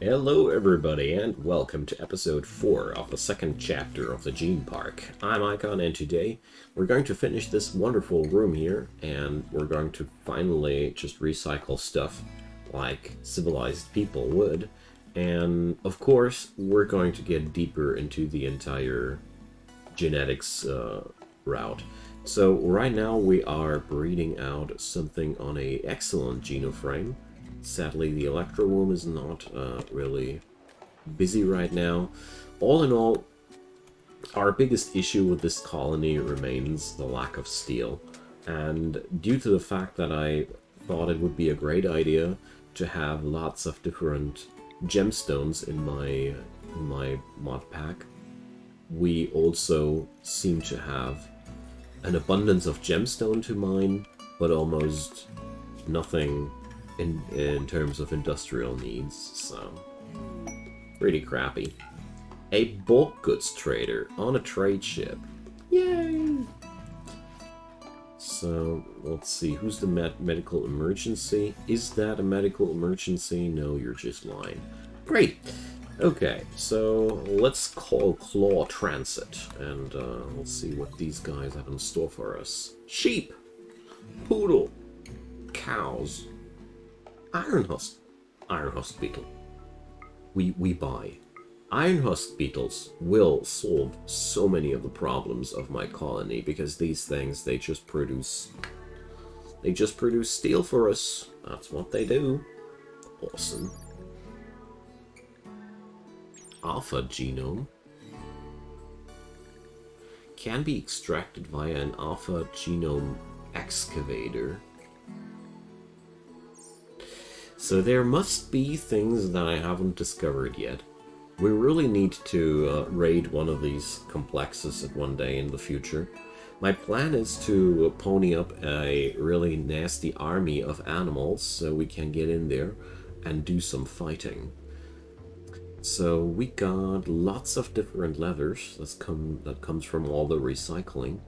Hello everybody and welcome to episode 4 of the second chapter of the Gene Park. I'm Icon and today we're going to finish this wonderful room here and we're going to finally just recycle stuff like civilized people would. And of course we're going to get deeper into the entire genetics route. So right now we are breeding out something on a excellent genoframe. Sadly, the Electro Womb is not really busy right now. All in all, our biggest issue with this colony remains the lack of steel. And due to the fact that I thought it would be a great idea to have lots of different gemstones in my mod pack, we also seem to have an abundance of gemstone to mine, but almost nothing in terms of industrial needs, so pretty crappy. A bulk goods trader on a trade ship. Yay! So, let's see, who's the medical emergency? Is that a medical emergency? No, you're just lying. Great! Okay, so let's call Claw Transit, and let's see what these guys have in store for us. Sheep! Poodle! Cows! Iron husk beetle. We buy. Iron husk beetles will solve so many of the problems of my colony because these things, they just produce steel for us. That's what they do. Awesome. Alpha genome can be extracted via an alpha genome excavator. So there must be things that I haven't discovered yet. We really need to raid one of these complexes at one day in the future. My plan is to pony up a really nasty army of animals so we can get in there and do some fighting. So we got lots of different leathers that comes from all the recycling.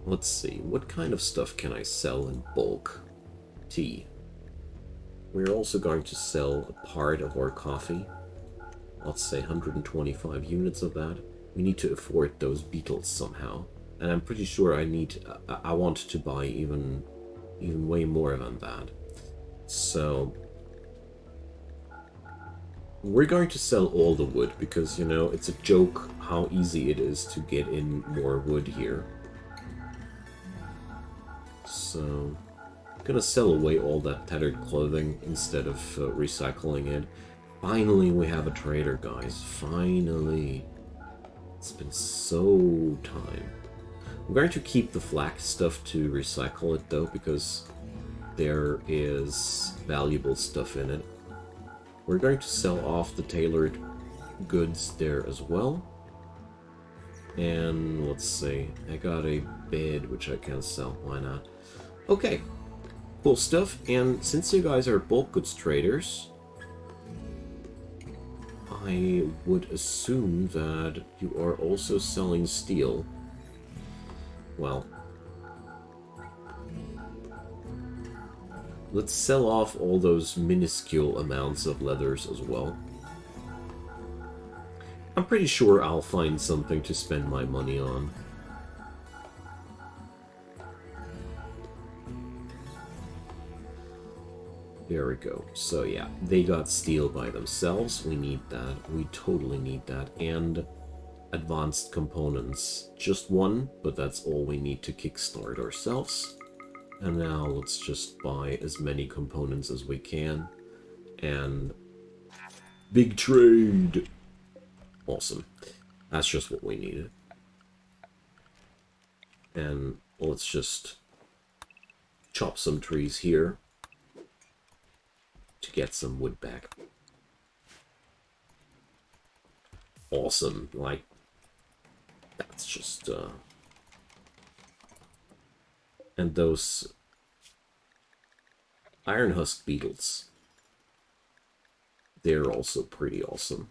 Let's see, what kind of stuff can I sell in bulk? Tea. We're also going to sell a part of our coffee. Let's say 125 units of that. We need to afford those beetles somehow. And I'm pretty sure I want to buy even way more than that. So we're going to sell all the wood because, you know, it's a joke how easy it is to get in more wood here. So gonna sell away all that tattered clothing instead of recycling it. Finally, we have a trader, guys. Finally. It's been so time. I'm going to keep the flax stuff to recycle it, though, because there is valuable stuff in it. We're going to sell off the tailored goods there as well. And let's see. I got a bed, which I can sell. Why not? Okay. Cool stuff, and since you guys are bulk goods traders, I would assume that you are also selling steel. Well, let's sell off all those minuscule amounts of leathers as well. I'm pretty sure I'll find something to spend my money on. There we go. So yeah, they got steel by themselves. We need that. We totally need that. And advanced components. Just one, but that's all we need to kickstart ourselves. And now let's just buy as many components as we can. And big trade! Awesome. That's just what we needed. And let's just chop some trees here to get some wood back. Awesome. Like, that's just and those iron husk beetles, they're also pretty awesome.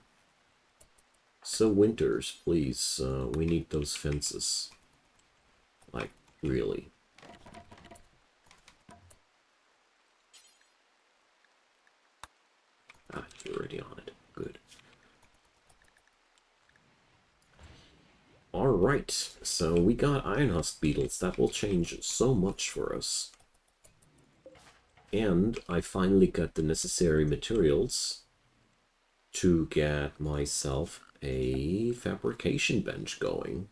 So winters, please, we need those fences. Like, really. Ah, you're already on it. Good. Alright, so we got iron husk beetles. That will change so much for us. And I finally got the necessary materials to get myself a fabrication bench going.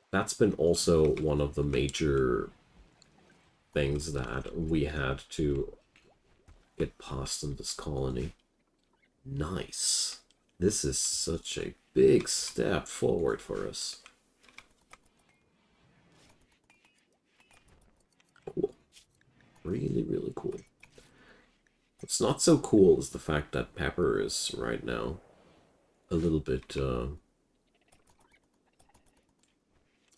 That's been also one of the major things that we had to get past in this colony. Nice. This is such a big step forward for us. Cool. Really, really cool. What's not so cool is the fact that Pepper is right now a little bit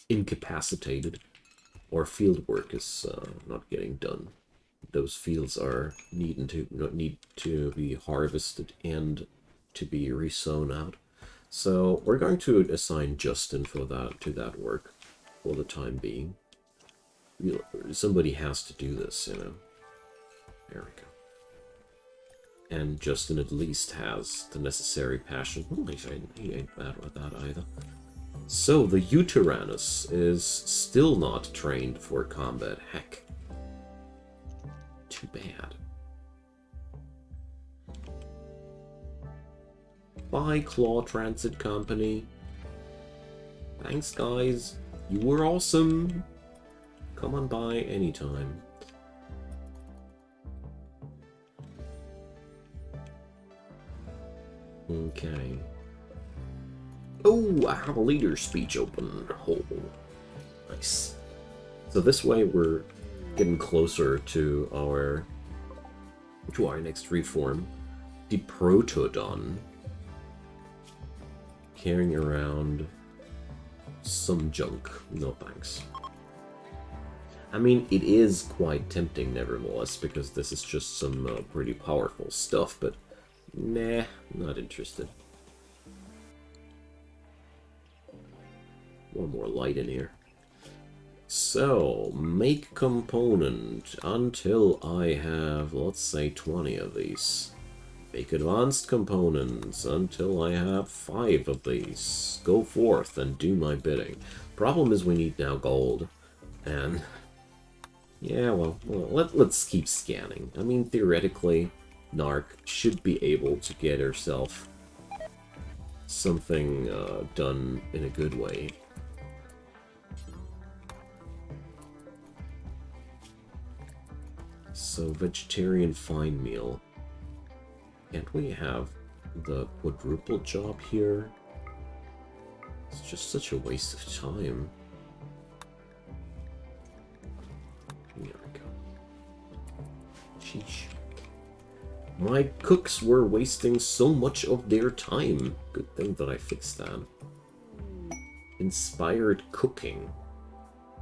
incapacitated, or field work is not getting done. Those fields are need to be harvested and to be resown out. So we're going to assign Justin for that to that work for the time being. Somebody has to do this, you know. There we go. And Justin at least has the necessary passion. He ain't bad with that either. So the Uterranus is still not trained for combat. Heck. Too bad. Bye, Claw Transit Company. Thanks, guys. You were awesome. Come on by anytime. Okay. Oh, I have a leader speech open. Oh, nice. So this way we're getting closer to our next reform. The Protodon. Carrying around some junk. No thanks. I mean, it is quite tempting nevertheless, because this is just some pretty powerful stuff, but nah, not interested. One more light in here. So, make component until I have, let's say, 20 of these. Make advanced components until I have 5 of these. Go forth and do my bidding. Problem is we need now gold. And, yeah, well let's keep scanning. I mean, theoretically, Narc should be able to get herself something done in a good way. So, vegetarian fine meal. Can't we have the quadruple job here? It's just such a waste of time. There we go. Sheesh. My cooks were wasting so much of their time. Good thing that I fixed that. Inspired cooking.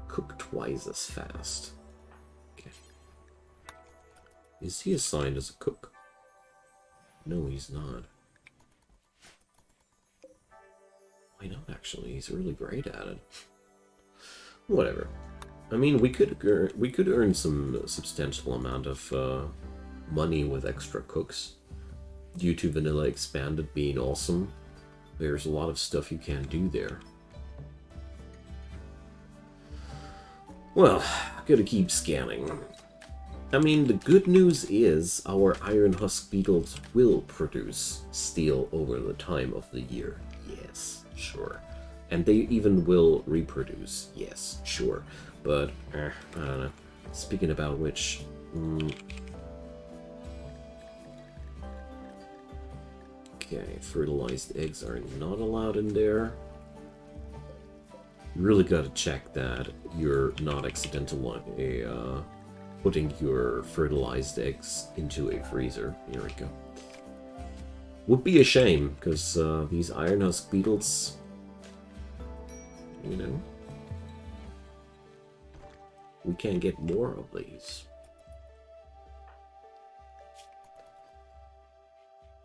Cook twice as fast. Okay. Is he assigned as a cook? No, he's not. Why not, actually? He's really great at it. Whatever. I mean, we could earn some substantial amount of money with extra cooks. Due to Vanilla Expanded being awesome, there's a lot of stuff you can do there. Well, gotta keep scanning. I mean, the good news is our Iron Husk Beetles will produce steel over the time of the year. Yes, sure. And they even will reproduce. Yes, sure. But, I don't know. Speaking about which... Okay, fertilized eggs are not allowed in there. You really gotta check that you're not accidentally putting your fertilized eggs into a freezer. Here we go. Would be a shame, because these Iron Husk Beetles, you know, we can get more of these.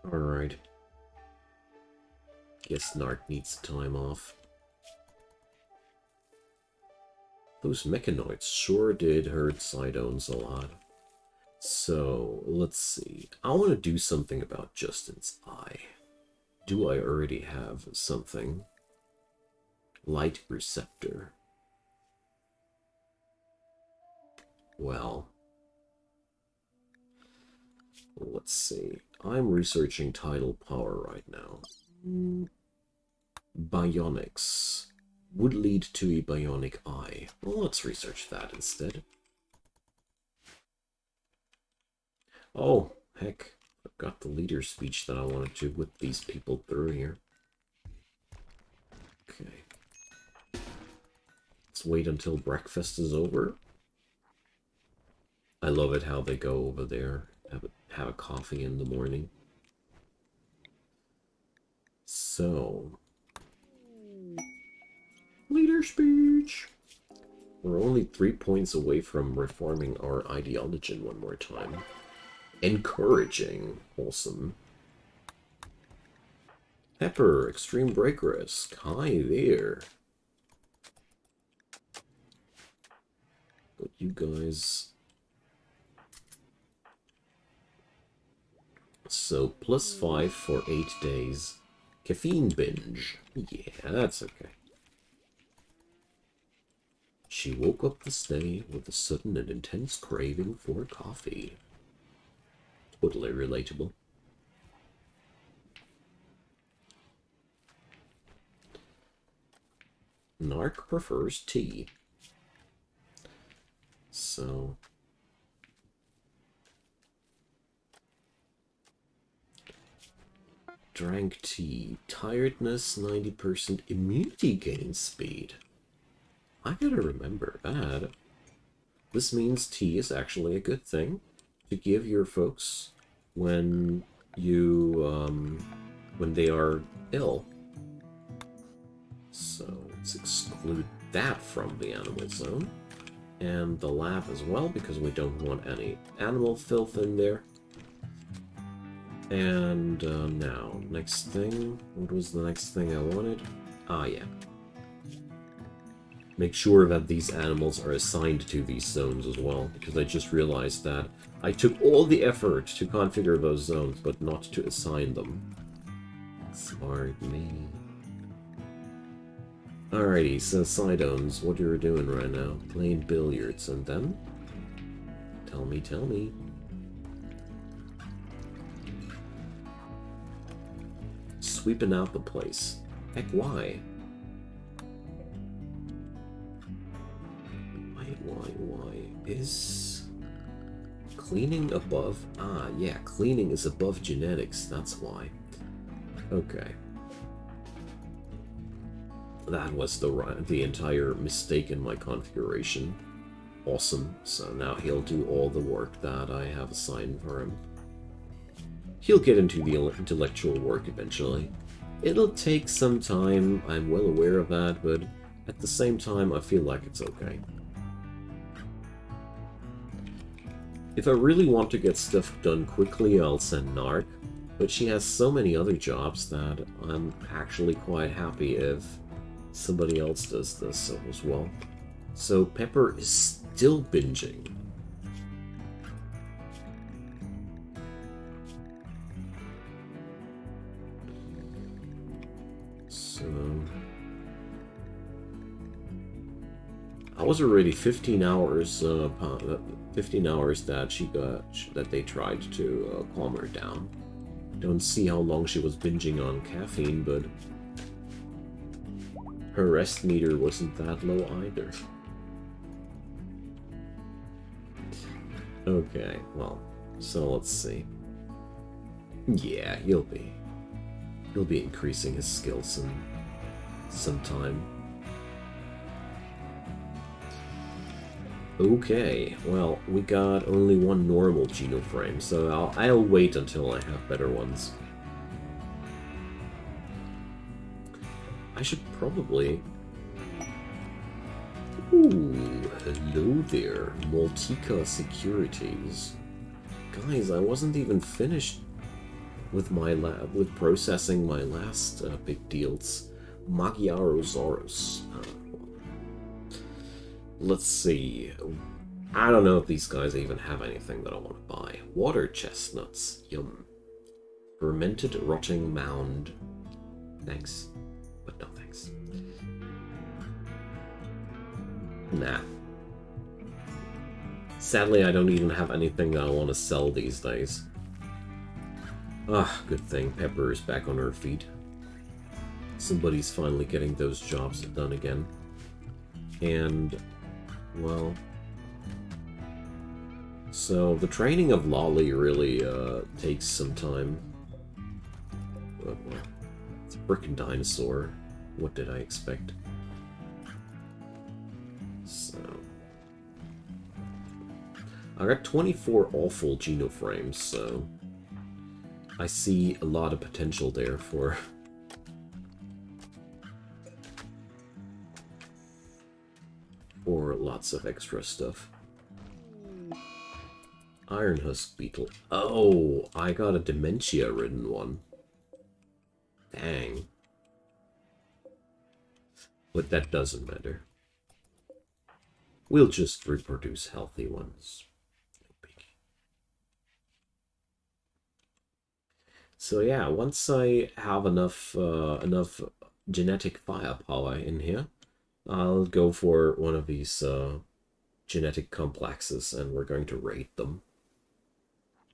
Alright. Guess Narc needs time off. Those mechanoids sure did hurt Sidearms a lot. So, let's see. I want to do something about Justin's eye. do I already have something? Light receptor. Well, let's see. I'm researching tidal power right now. Bionics would lead to a bionic eye. Well, let's research that instead. Oh, heck. I've got the leader speech that I wanted to whip these people through here. Okay. Let's wait until breakfast is over. I love it how they go over there, have a coffee in the morning. So, leader speech. We're only 3 points away from reforming our ideology one more time. Encouraging. Awesome. Pepper, extreme break risk. Hi there. But you guys... So, +5 for 8 days. Caffeine binge. Yeah, that's okay. She woke up this day with a sudden and intense craving for coffee. Totally relatable. Narc prefers tea. So... Drank tea. Tiredness, 90% immunity gain speed. I gotta remember that. This means tea is actually a good thing to give your folks when you, when they are ill. So let's exclude that from the animal zone. And the lab as well, because we don't want any animal filth in there. And now, next thing. What was the next thing I wanted? Ah, yeah. Make sure that these animals are assigned to these zones as well, because I just realized that I took all the effort to configure those zones, but not to assign them. Smart me. Alrighty, so Sidearms, what you're doing right now? Playing billiards, and then? Tell me, tell me. Sweeping out the place. Heck, why? Why? Is cleaning above? Ah, yeah, cleaning is above genetics, that's why. Okay. That was the entire mistake in my configuration. Awesome. So now he'll do all the work that I have assigned for him. He'll get into the intellectual work eventually. It'll take some time, I'm well aware of that, but at the same time I feel like it's okay. If I really want to get stuff done quickly, I'll send Narc, but she has so many other jobs that I'm actually quite happy if somebody else does this as well. So Pepper is still binging. So I was already 15 hours. 15 hours that they tried to calm her down. Don't see how long she was binging on caffeine, but her rest meter wasn't that low either. Okay, well, so let's see. Yeah, he'll be increasing his skills in some time. Okay, well, we got only one normal genoframe, so I'll wait until I have better ones. I should probably... Ooh, hello there, Maltica Securities. Guys, I wasn't even finished with my with processing my last big deals. Magyarosaurus. Let's see. I don't know if these guys even have anything that I want to buy. Water chestnuts. Yum. Fermented rotting mound. Thanks, but no thanks. Nah. Sadly, I don't even have anything that I want to sell these days. Ah, good thing Pepper is back on her feet. Somebody's finally getting those jobs done again. And, well... So, the training of Lolly really takes some time. But, well, it's a frickin' dinosaur. What did I expect? So... I got 24 awful genoframes, so... I see a lot of potential there for... for lots of extra stuff. Iron Husk Beetle. Oh, I got a dementia-ridden one. Dang. But that doesn't matter. We'll just reproduce healthy ones. No biggie. So yeah, once I have enough genetic firepower in here, I'll go for one of these genetic complexes, and we're going to raid them.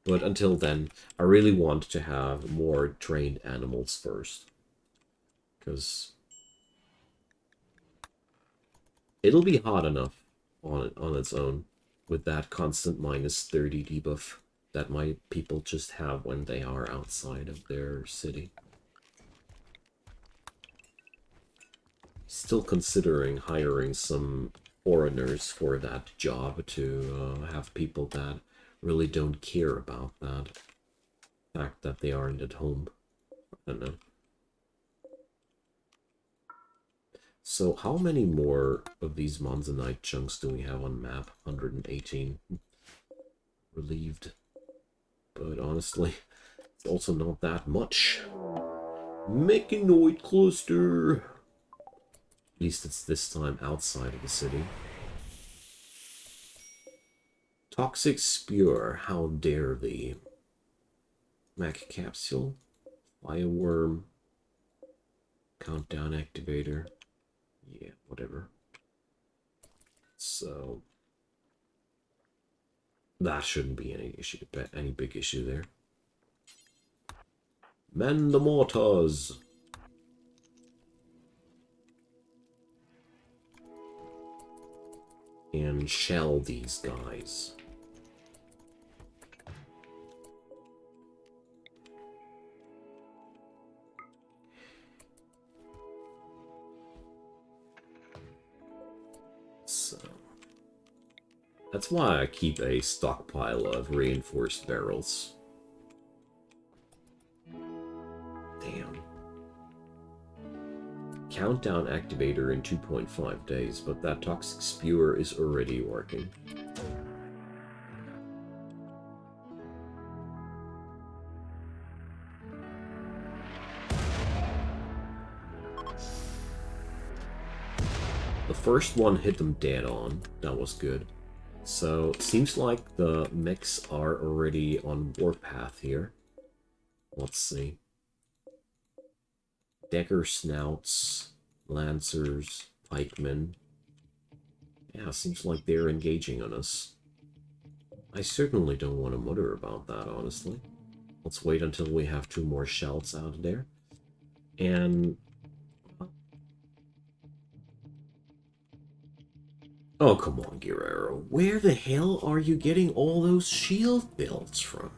But until then, I really want to have more trained animals first, because it'll be hot enough on its own with that constant -30 debuff that my people just have when they are outside of their city. Still considering hiring some foreigners for that job to have people that really don't care about that fact that they aren't at home. I don't know. So how many more of these Monzonite chunks do we have on map? 118. Relieved. But honestly, it's also not that much. Mechanoid cluster! At least it's this time outside of the city. Toxic Spure, how dare thee. Mech Capsule, Fireworm, Countdown Activator. Yeah, whatever. So that shouldn't be any issue, any big issue there. Mend the mortars. And shell these guys. So that's why I keep a stockpile of reinforced barrels. Damn. Countdown activator in 2.5 days, but that toxic spewer is already working. The first one hit them dead on. That was good. So, seems like the mechs are already on warpath here. Let's see. Dagger snouts, lancers, pikemen. Yeah, seems like they're engaging on us. I certainly don't want to mutter about that, honestly. Let's wait until we have 2 more shells out there. And... oh, come on, Guerrero. Where the hell are you getting all those shield builds from?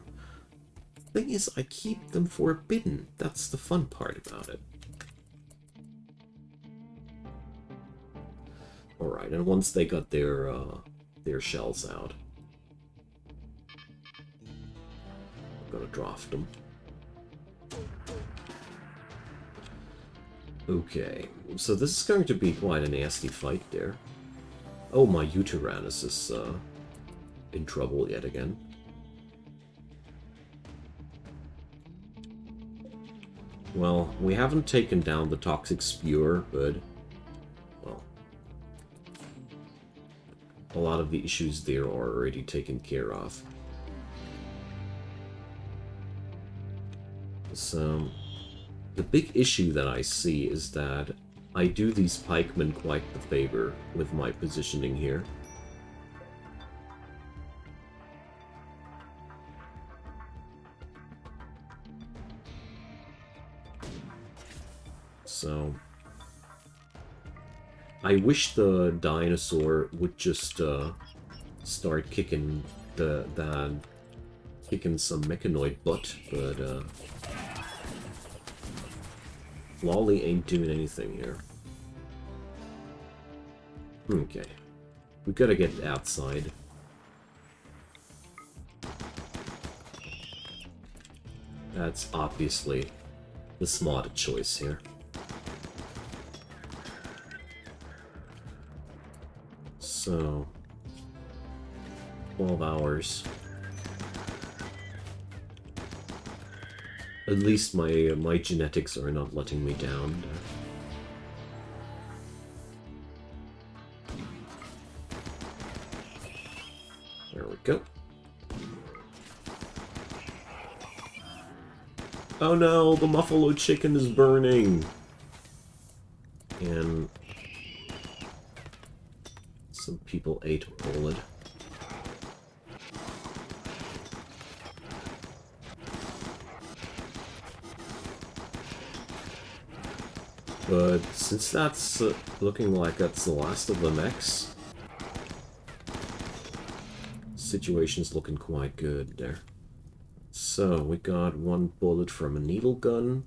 The thing is, I keep them forbidden. That's the fun part about it. Alright, and once they got their shells out, I'm gonna draft them. Okay, so this is going to be quite a nasty fight there. Oh, my Uteranus is in trouble yet again. Well, we haven't taken down the toxic spewer, but... well... a lot of the issues there are already taken care of. So... The big issue that I see is that I do these pikemen quite the favor with my positioning here. So I wish the dinosaur would just start kicking kicking some mechanoid butt, but Lolly ain't doing anything here. Okay, we gotta get outside. That's obviously the smarter choice here. So, 12 hours. At least my genetics are not letting me down. There we go. Oh no, the Buffalo chicken is burning! And some people ate a bullet. But since that's looking like that's the last of the mechs, situation's looking quite good there. So we got one bullet from a needle gun,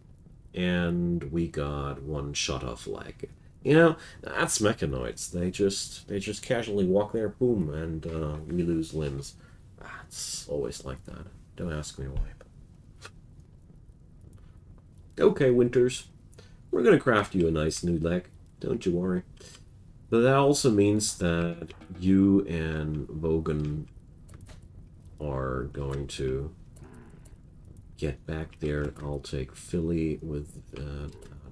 and we got one shot off leg. You know, that's mechanoids. They just casually walk there, boom, and we lose limbs. It's always like that. Don't ask me why. Okay, Winters. We're gonna craft you a nice new leg, don't you worry. But that also means that you and Vogan are going to get back there. I'll take Philly with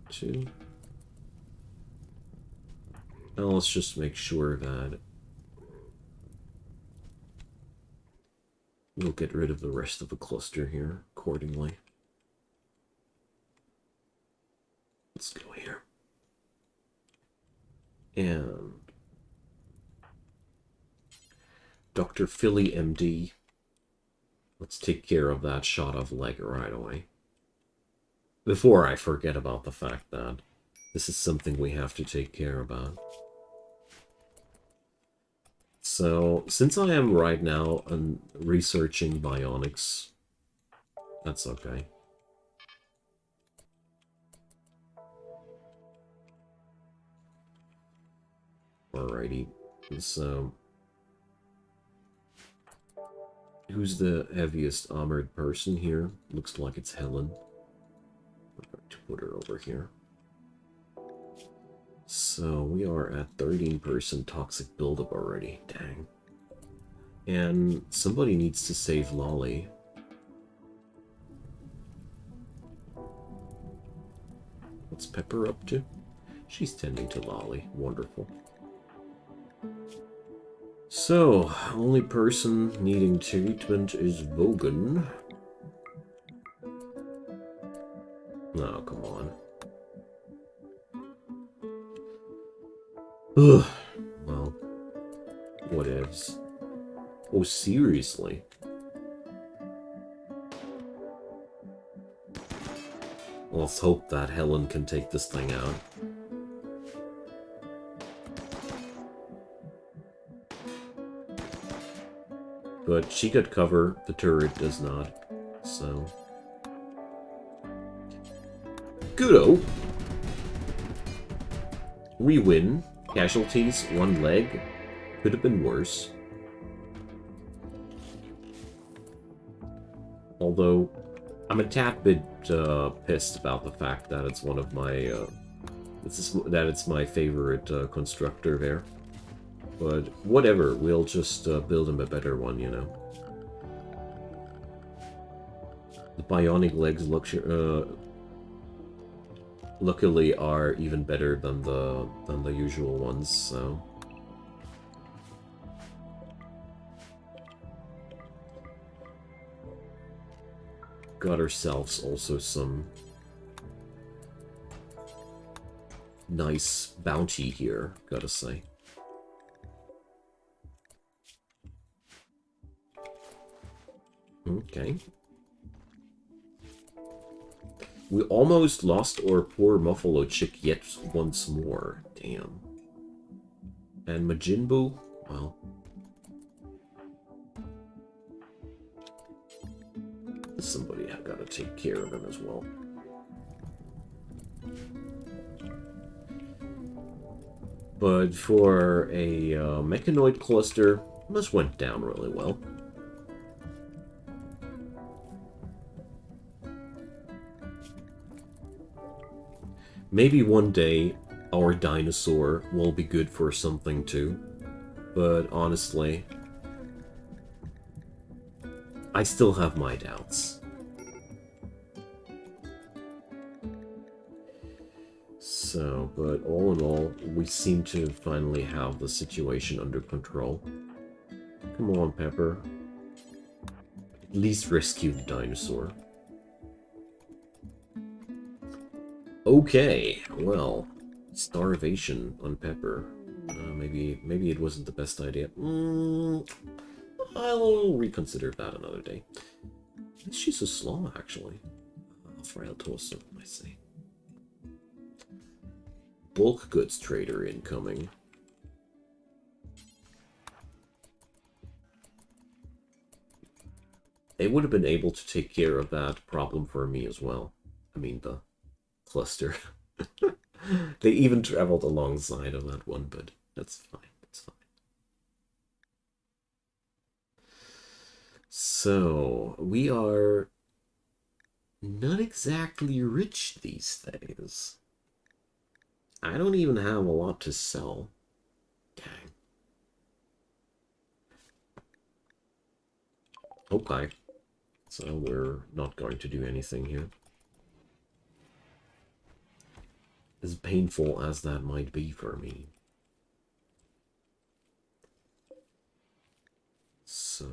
two. Now let's just make sure that we'll get rid of the rest of the cluster here accordingly. Let's go here. And Dr. Philly MD. Let's take care of that shot of leg right away. Before I forget about the fact that this is something we have to take care about. So, since I am right now researching bionics, that's okay. Alrighty, so who's the heaviest armored person here? Looks like it's Helen. We're going to put her over here. So we are at 13% toxic buildup already. Dang. And somebody needs to save Lolly. What's Pepper up to? She's tending to Lolly. Wonderful. So, only person needing treatment is Vogan. Oh, come on. Ugh. Well, whatevs. Oh, seriously? Let's hope that Helen can take this thing out. But she could cover, the turret does not, so... Good-o! We win. Casualties, one leg. Could have been worse. Although, I'm a tad bit pissed about the fact that it's one of my... that it's my favorite constructor there. But whatever, we'll just build him a better one, you know. The bionic legs luckily are even better than the usual ones, so. Got ourselves also some nice bounty here, gotta say. Okay. We almost lost our poor Muffalo chick yet once more. Damn. And Majinbu? Well. Somebody have got to take care of him as well. But for a mechanoid cluster, this went down really well. Maybe one day our dinosaur will be good for something too, but honestly, I still have my doubts. So, but all in all, we seem to finally have the situation under control. Come on, Pepper. At least rescue the dinosaur. Okay, well, starvation on Pepper. Maybe it wasn't the best idea. I'll reconsider that another day. She's so slow, actually. Frail torso, I see. Bulk goods trader incoming. They would have been able to take care of that problem for me as well. I mean, the cluster. They even traveled alongside of that one, but that's fine. That's fine. So, we are not exactly rich these days. I don't even have a lot to sell. Dang. Okay. So we're not going to do anything here. As painful as that might be for me. So...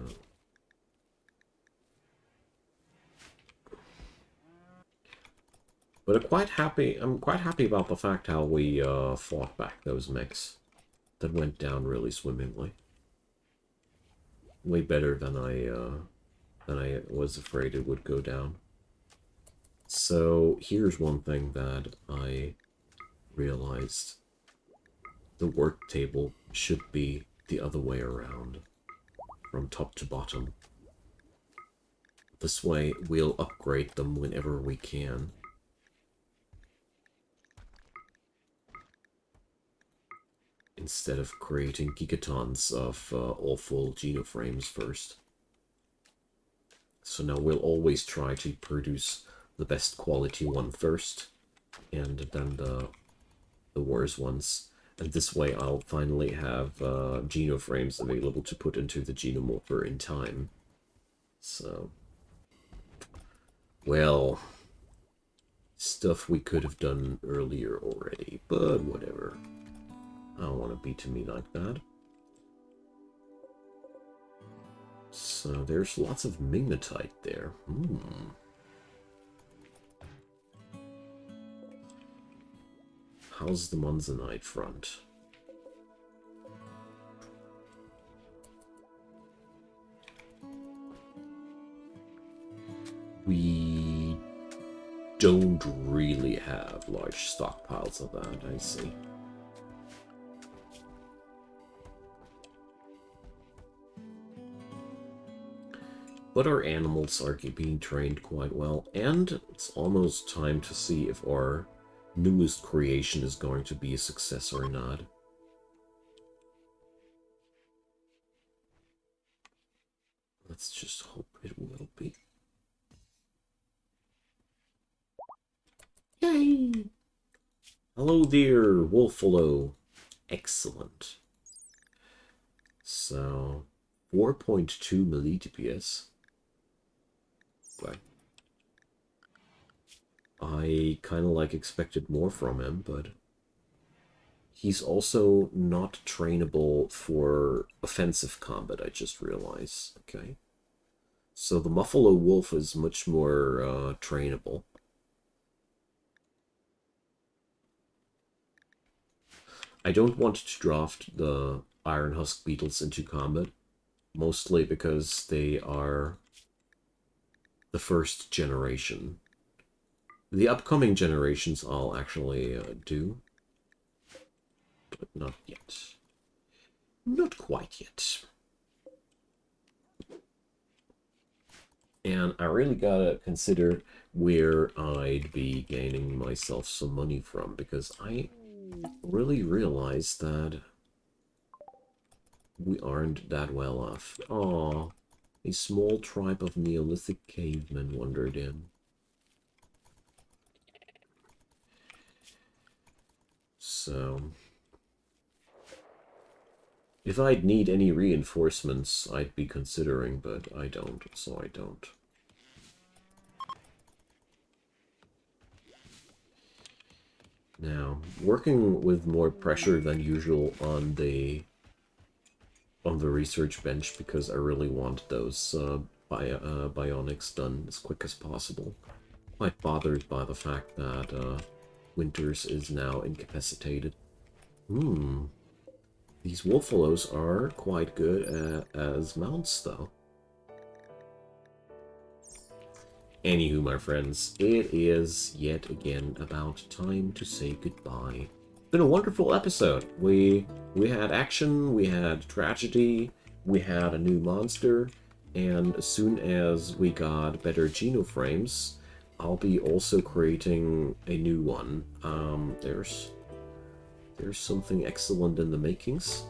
But I'm quite happy about the fact how we fought back those mechs. That went down really swimmingly. Way better than I was afraid it would go down. So here's one thing that I realized. The work table should be the other way around. From top to bottom. This way we'll upgrade them whenever we can. Instead of creating gigatons of awful genoframes first. So now we'll always try to produce the best quality one first, and then the worst ones. And this way I'll finally have genoframes available to put into the genomorpher in time. So... Well... Stuff we could have done earlier already, but whatever. I don't want to be to me like that. So there's lots of mignotite there. How's the monzonite front? We don't really have large stockpiles of that, I see. But our animals are being trained quite well, and it's almost time to see if our newest creation is going to be a success or not. Let's just hope it will be. Yay! Hello there, Wolfalo. Excellent. So, 4.2 millidps. Okay. I kind of like expected more from him, but he's also not trainable for offensive combat, I just realized. Okay. So the Muffalo Wolf is much more trainable. I don't want to draft the Iron Husk Beetles into combat, mostly because they are the first generation. The upcoming generations I'll actually do, but not yet. Not quite yet. And I really gotta consider where I'd be gaining myself some money from, because I really realized that we aren't that well off. Aww, a small tribe of Neolithic cavemen wandered in. So, if I'd need any reinforcements, I'd be considering, but I don't, so I don't. Now, working with more pressure than usual on the research bench, because I really want those bionics done as quick as possible. Quite bothered by the fact that Winters is now incapacitated. These Wolfaloes are quite good as mounts, though. Anywho, my friends, it is yet again about time to say goodbye. It's been a wonderful episode. We had action, we had tragedy, we had a new monster, and as soon as we got better genoframes, I'll be also creating a new one. There's something excellent in the makings.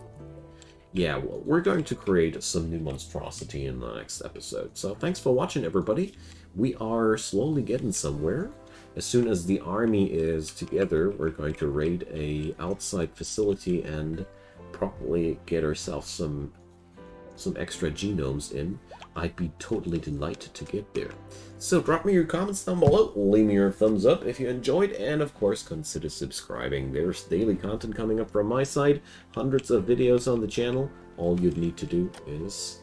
Yeah, well, we're going to create some new monstrosity in the next episode. So thanks for watching, everybody. We are slowly getting somewhere. As soon as the army is together, we're going to raid a outside facility and probably get ourselves some extra genomes in. I'd be totally delighted to get there. So drop me your comments down below, leave me your thumbs up if you enjoyed, and of course consider subscribing. There's daily content coming up from my side, hundreds of videos on the channel. All you'd need to do is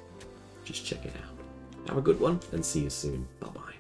just check it out. Have a good one, and see you soon. Bye-bye.